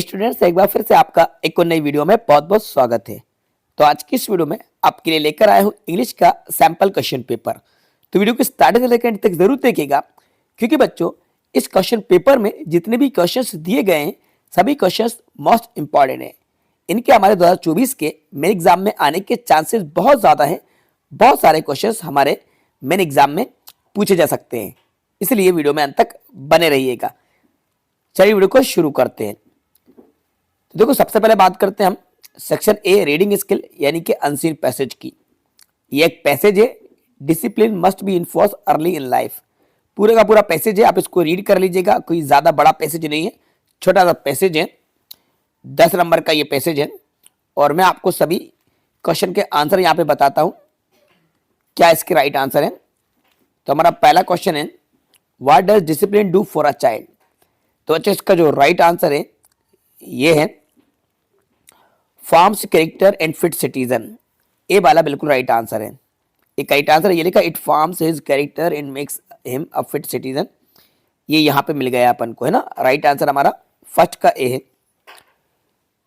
Students, एक बार फिर से आपका एक और नई वीडियो में बहुत बहुत स्वागत है। तो आज की इस वीडियो में आपके लिए लेकर आया हूँ इंग्लिश का सैंपल क्वेश्चन पेपर। तो वीडियो को स्टार्टिंग से लेकर एंड तक जरूर देखिएगा, क्योंकि बच्चों इस क्वेश्चन पेपर में जितने भी क्वेश्चंस दिए गए हैं सभी क्वेश्चंस मोस्ट इंपॉर्टेंट हैं। इनके हमारे 2024 के मेन एग्जाम में आने के चांसेस बहुत ज़्यादा हैं। बहुत सारे क्वेश्चंस हमारे मेन एग्जाम में पूछे जा सकते हैं, इसलिए वीडियो में अंत तक बने रहिएगा। चलिए वीडियो को शुरू करते हैं। तो देखो, सबसे पहले बात करते हैं हम सेक्शन ए रीडिंग स्किल यानी कि अनसीन पैसेज की। ये एक पैसेज है, discipline must be enforce early in life. पूरे का पूरा पैसेज है, आप इसको रीड कर लीजिएगा। कोई ज़्यादा बड़ा पैसेज नहीं है, छोटा सा पैसेज है। 10 नंबर का ये पैसेज है और मैं आपको सभी क्वेश्चन के आंसर यहाँ पे बताता हूँ क्या इसके राइट आंसर है। तो हमारा पहला क्वेश्चन है, what does discipline do for a child. तो अच्छा, इसका जो राइट आंसर है ये है forms character and fit citizen. A वाला बिल्कुल राइट आंसर है। एक राइट आंसर ये लिखा, it forms his character and makes him a fit citizen. ये यहाँ पे मिल गया अपन को, है ना। राइट आंसर हमारा फर्स्ट का ए है।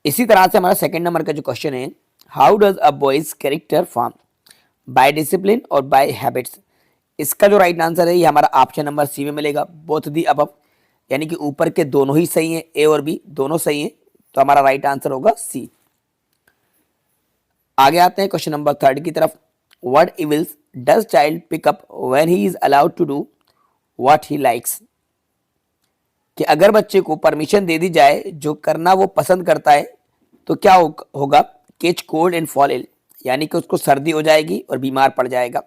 इसी तरह से हमारा सेकंड नंबर का जो क्वेश्चन है, how does a boy's character form, by discipline और बाय हैबिट्स। इसका जो राइट आंसर है ये हमारा ऑप्शन नंबर सी में मिलेगा, बोथ दी अबव, यानी कि ऊपर के दोनों ही सही हैं, ए और बी दोनों सही हैं। तो हमारा राइट आंसर होगा सी। आगे आते हैं क्वेश्चन नंबर थर्ड की तरफ। What evils does child pick up when he is allowed to do what he likes. कि अगर बच्चे को परमिशन दे दी जाए जो करना वो पसंद करता है तो क्या होगा, catch cold and fall ill, यानी कि उसको सर्दी हो जाएगी और बीमार पड़ जाएगा।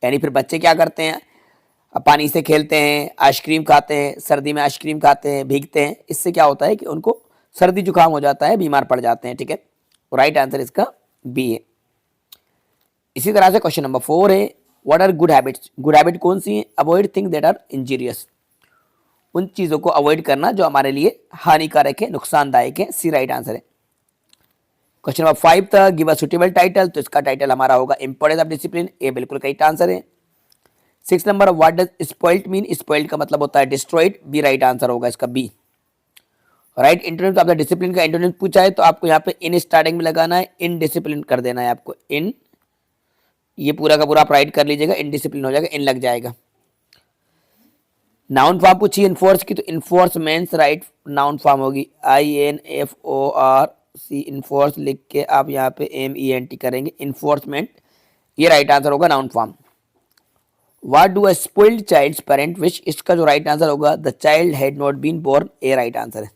यानी फिर बच्चे क्या करते हैं, पानी से खेलते हैं, आइसक्रीम खाते हैं, सर्दी में आइसक्रीम खाते हैं, भीगते हैं। इससे क्या होता है कि उनको सर्दी जुकाम हो जाता है, बीमार पड़ जाते हैं। ठीक है, राइट आंसर इसका बी है। इसी तरह से क्वेश्चन नंबर 4 है, what are good habits. Good habit कौन सी है, avoid things that are injurious. उन चीज़ों को अवॉइड करना जो हमारे लिए हानिकारक है, नुकसानदायक है। सी राइट आंसर है। क्वेश्चन नंबर 5 था, गिव अ सुटेबल टाइटल। तो इसका टाइटल हमारा होगा इंपॉर्टेंस ऑफ डिसिप्लिन। ए बिल्कुल राइट आंसर है। 6 number, what does spoiled mean. Spoiled का मतलब होता है डिस्ट्रॉयड। बी राइट आंसर होगा इसका बी। राइट इंटरनेट, आपका डिसिप्लिन का इंटरनेट पूछा है तो आपको यहाँ पे इन स्टार्टिंग में लगाना है, इन डिसिप्लिन कर देना है आपको। इन, ये पूरा का पूरा आप राइट कर लीजिएगा, इन डिसिप्लिन हो जाएगा, इन लग जाएगा। नाउन फॉर्म पूछिए इन्फोर्स की, तो इन्फोर्समेंट्स राइट नाउन फॉर्म होगी, INFORC। इन्फोर्स लिख के आप यहाँ पे MENT करेंगे, इन्फोर्समेंट। ये राइट आंसर होगा noun form. What do a spoiled child's parent wish. इसका जो राइट आंसर होगा, the child had not been born. A right answer है।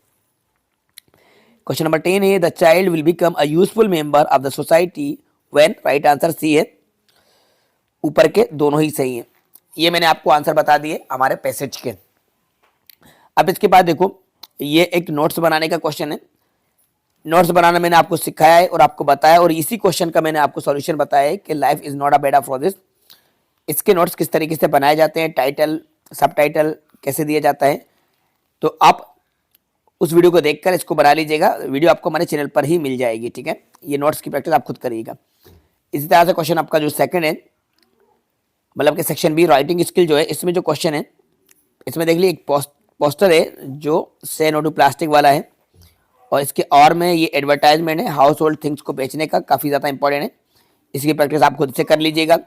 क्वेश्चन नंबर 10 है, the child will become a useful member of the society when. Right answer C है। ऊपर के दोनों ही सही हैं। ये मैंने आपको आंसर बता दिए हमारे पैसेज के। अब इसके बाद देखो, ये एक नोट्स बनाने का क्वेश्चन है। नोट्स बनाना मैंने आपको सिखाया है और आपको बताया, और इसी क्वेश्चन का मैंने आपको सॉल्यूशन बताया है कि life is not a bed of roses. इसके नोट्स किस तरीके से बनाए जाते हैं, टाइटल सब टाइटल कैसे दिया जाता है, तो आप उस वीडियो को देखकर इसको बना लीजिएगा। वीडियो आपको हमारे चैनल पर ही मिल जाएगी। ठीक है, ये नोट्स की प्रैक्टिस आप खुद करिएगा। इसी तरह से क्वेश्चन आपका जो सेकंड है, मतलब कि सेक्शन बी राइटिंग स्किल जो है, इसमें जो क्वेश्चन है, इसमें देख लीजिए एक पोस्टर है जो से नो टू प्लास्टिक वाला है, और इसके और में ये एडवर्टाइजमेंट है हाउस होल्ड थिंग्स को बेचने का, काफ़ी ज़्यादा इंपॉर्टेंट है। इसकी प्रैक्टिस आप खुद से कर लीजिएगा।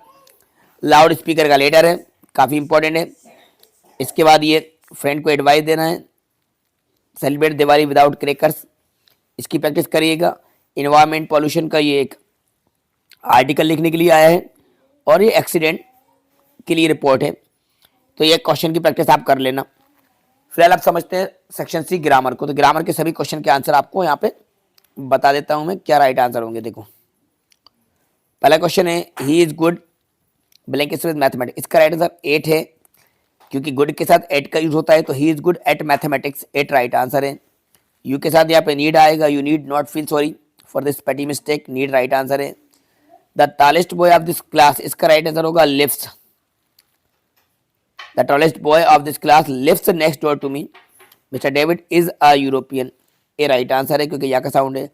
लाउड स्पीकर का लेटर है, काफ़ी इंपॉर्टेंट है। इसके बाद ये फ्रेंड को एडवाइस देना है, सेलिब्रेट दिवाली विदाउट क्रैकर्स। इसकी प्रैक्टिस करिएगा। इन्वायरमेंट पॉल्यूशन का ये एक आर्टिकल लिखने के लिए आया है, और ये एक्सीडेंट के लिए रिपोर्ट है। तो ये क्वेश्चन की प्रैक्टिस आप कर लेना। फिलहाल आप समझते हैं सेक्शन सी ग्रामर को। तो ग्रामर के सभी क्वेश्चन के आंसर आपको यहाँ पे बता देता हूँ मैं क्या राइट आंसर होंगे। देखो, पहला क्वेश्चन है, ही is good blank with mathematics. इसका राइट आंसर 8 है, क्योंकि गुड के साथ एट का यूज होता है, तो he is good at mathematics. 8 right answer है। यू के साथ यहाँ पे नीड आएगा, you need not feel sorry for this petty mistake. Need right answer है। The tallest boy of this class, इसका राइट आंसर होगा lives. The tallest boy of this class lives next door to me. Mister David is a European. A right answer है, क्योंकि यहाँ का sound है।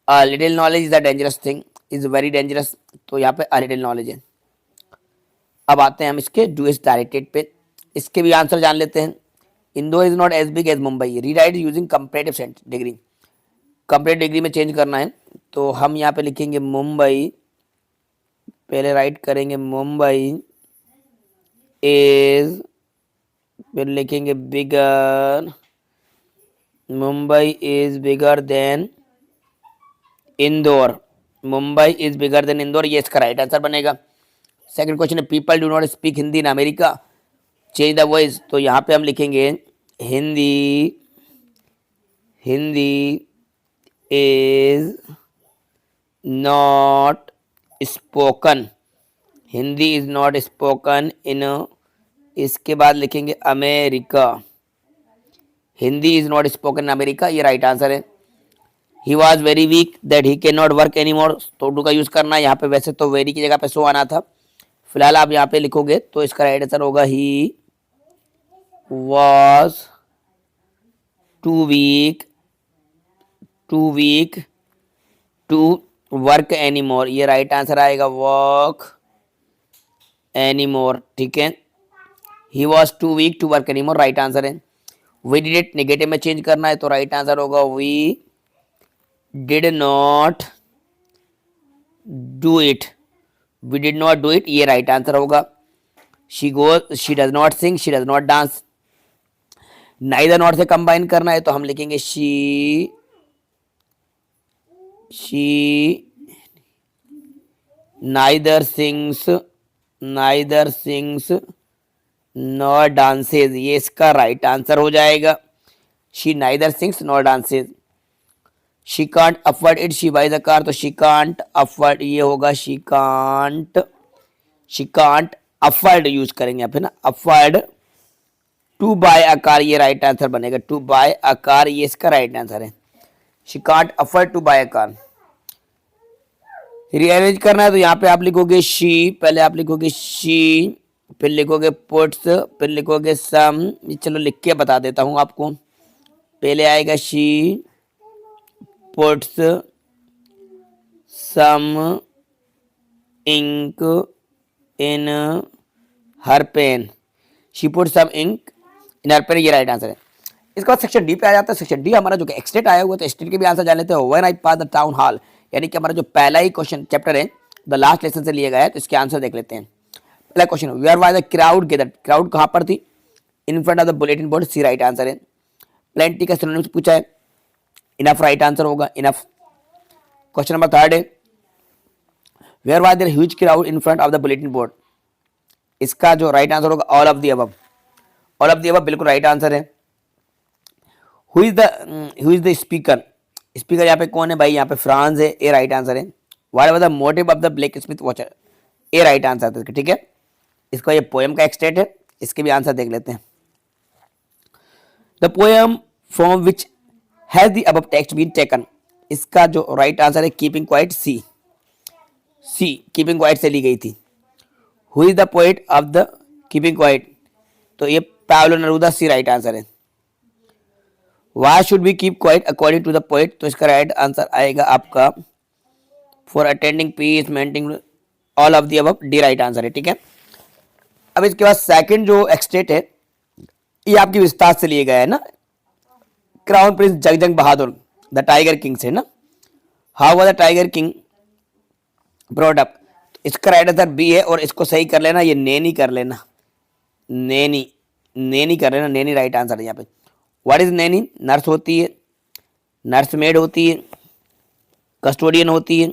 A little knowledge is a dangerous thing, is very dangerous. तो यहाँ पे a little knowledge है। अब आते हैं हम इसके डू इज डायरेक्टेड पे। इसके भी आंसर जान लेते हैं। Indore is not as big as Mumbai. Rewrite using comparative degree. Complete degree में चेंज करना है तो हम यहाँ पे लिखेंगे मुंबई, पहले राइट करेंगे मुंबई इज, फिर लिखेंगे bigger, Mumbai is bigger than Indore, Mumbai is bigger than Indore, ये इसका राइट आंसर बनेगा। सेकंड क्वेश्चन है people do not speak Hindi in America, change the voice, तो यहाँ पे हम लिखेंगे Hindi, Hindi is not spoken, Hindi is not spoken in, इसके बाद लिखेंगे America, Hindi is not spoken in America, ये राइट आंसर है। He was very weak that he can not work any मोर, तो डू का यूज करना है यहाँ पे, वैसे तो वेरी की जगह पे सो आना था, फिलहाल आप यहाँ पे लिखोगे तो इसका राइट आंसर होगा he was too weak, too weak to work any more, ये राइट आंसर आएगा वर्क एनी मोर, ठीक है। He was too weak to work any more, right answer है। वी डिड इट नेगेटिव में change करना है तो राइट आंसर होगा we did not do it, we did not do it, ये राइट आंसर होगा। She goes, she does not sing, she does not dance, neither not से combine करना है तो हम लिखेंगे she neither sings, neither sings nor dances, ये इसका राइट आंसर हो जाएगा। She neither sings nor dances. She can't afford it, she buys a car, तो शी कांट अफोर्ड, ये होगा शी कांट अफोर्ड यूज करेंगे यहाँ पे ना, afford to buy a car, ये राइट आंसर बनेगा। टू बाय अ कार, ये इसका राइट आंसर है। She can't afford to buy a car. Rearrange करना है तो यहाँ पे आप लिखोगे शी, पहले आप लिखोगे शी, फिर लिखोगे पुट्स, फिर लिखोगे सम, चलो लिख के बता देता हूँ आपको। पहले आएगा she puts some ink in her pen, she put some ink in her pen, ये राइट आंसर है। इसके बाद सेक्शन डी पे आ जाता है। सेक्शन डी हमारा जो कि एक्सटेट आया हुआ है, तो एक्सटेट के भी आंसर जान लेते हैं। When I pass the town hall, यानी कि हमारा जो पहला ही क्वेश्चन चैप्टर है द लास्ट लेसन से लिया गया है, तो इसके आंसर देख लेते हैं। पहला question, where was the crowd gathered, crowd कहाँ पर थी? In front of the bulletin board, C right answer है। प्लेंटी का सिनोनिम पूछा है, इनफ राइट आंसर होगा, इनफ। क्वेश्चन नंबर थर्ड है, where was there huge crowd in front of the bulletin board, इसका जो राइट आंसर होगा all of the above, all of the above बिल्कुल राइट आंसर है। Who is the speaker, speaker यहाँ पे कौन है भाई? यहाँ पे फ्रांस है, ए राइट आंसर है। What was the motive of the black Smith watcher, A right answer था, ठीक है। इसका ये पोएम का एक्सटेट है, इसके भी आंसर देख लेते हैं। The poem from which has the above text been taken, इसका जो राइट आंसर है keeping quiet, C, C keeping quiet से ली गई थी। Who is the poet of the keeping quiet, तो ये Pablo Neruda, C right answer है। Why should we keep quiet according to the poet, तो इसका राइट आंसर आएगा आपका for attending peace, maintaining, all of the above, D right answer है, ठीक है। अब इसके बाद सेकंड जो एक्सटेट है ये आपकी विस्तार से लिए गया है ना, crown prince Jagjung Bahadur the tiger king से ना, how was the tiger king brought up, इसका राइट आंसर बी है। और इसको सही कर लेना, ये नैनी कर लेना, नैनी, नैनी कर लेना, नैनी राइट आंसर है यहाँ पे। What is Naini? नर्स होती है, नर्स मेड होती है, कस्टोडियन होती है,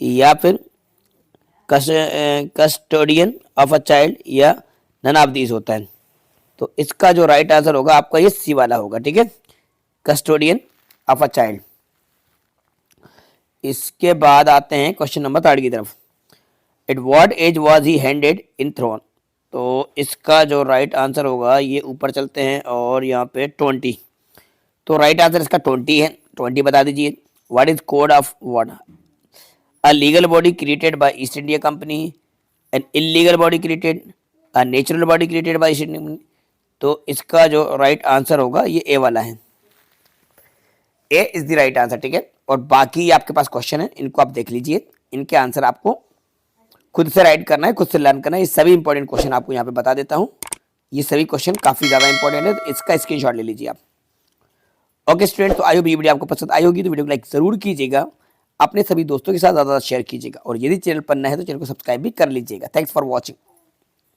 या फिर कस्टोडियन ऑफ अ चाइल्ड, या नन ऑफ दीज होता है। तो इसका जो राइट आंसर होगा आपका ये सी वाला होगा, ठीक है, कस्टोडियन ऑफ अ चाइल्ड। इसके बाद आते हैं क्वेश्चन नंबर थर्ड की तरफ। At what age was he handed in throne, तो इसका जो राइट आंसर होगा, ये ईपर चलते हैं और यहाँ पे 20, तो राइट आंसर इसका 20 है, 20 बता दीजिए। What is code of what? A legal body created by east India company, an illegal body created, a natural body created by east India company, तो इसका जो राइट आंसर होगा ये ए वाला है, ए इज द राइट आंसर, ठीक है। और बाकी आपके पास क्वेश्चन है, इनको आप देख लीजिए, इनके आंसर आपको खुद से राइट करना है, खुद से लर्न करना है। ये सभी इंपॉर्टेंट क्वेश्चन आपको यहाँ पे बता देता हूँ, ये सभी क्वेश्चन काफी ज्यादा इंपॉर्टेंट है, तो इसका स्क्रीनशॉट ले लीजिए आप। ओके स्टूडेंट, तो आई होप ये वीडियो आपको पसंद आई होगी, तो वीडियो को लाइक जरूर कीजिएगा, अपने सभी दोस्तों के साथ ज़्यादा शेयर कीजिएगा, और यदि चैनल पर नए हैं तो चैनल को सब्सक्राइब भी कर लीजिएगा। Thanks for watching.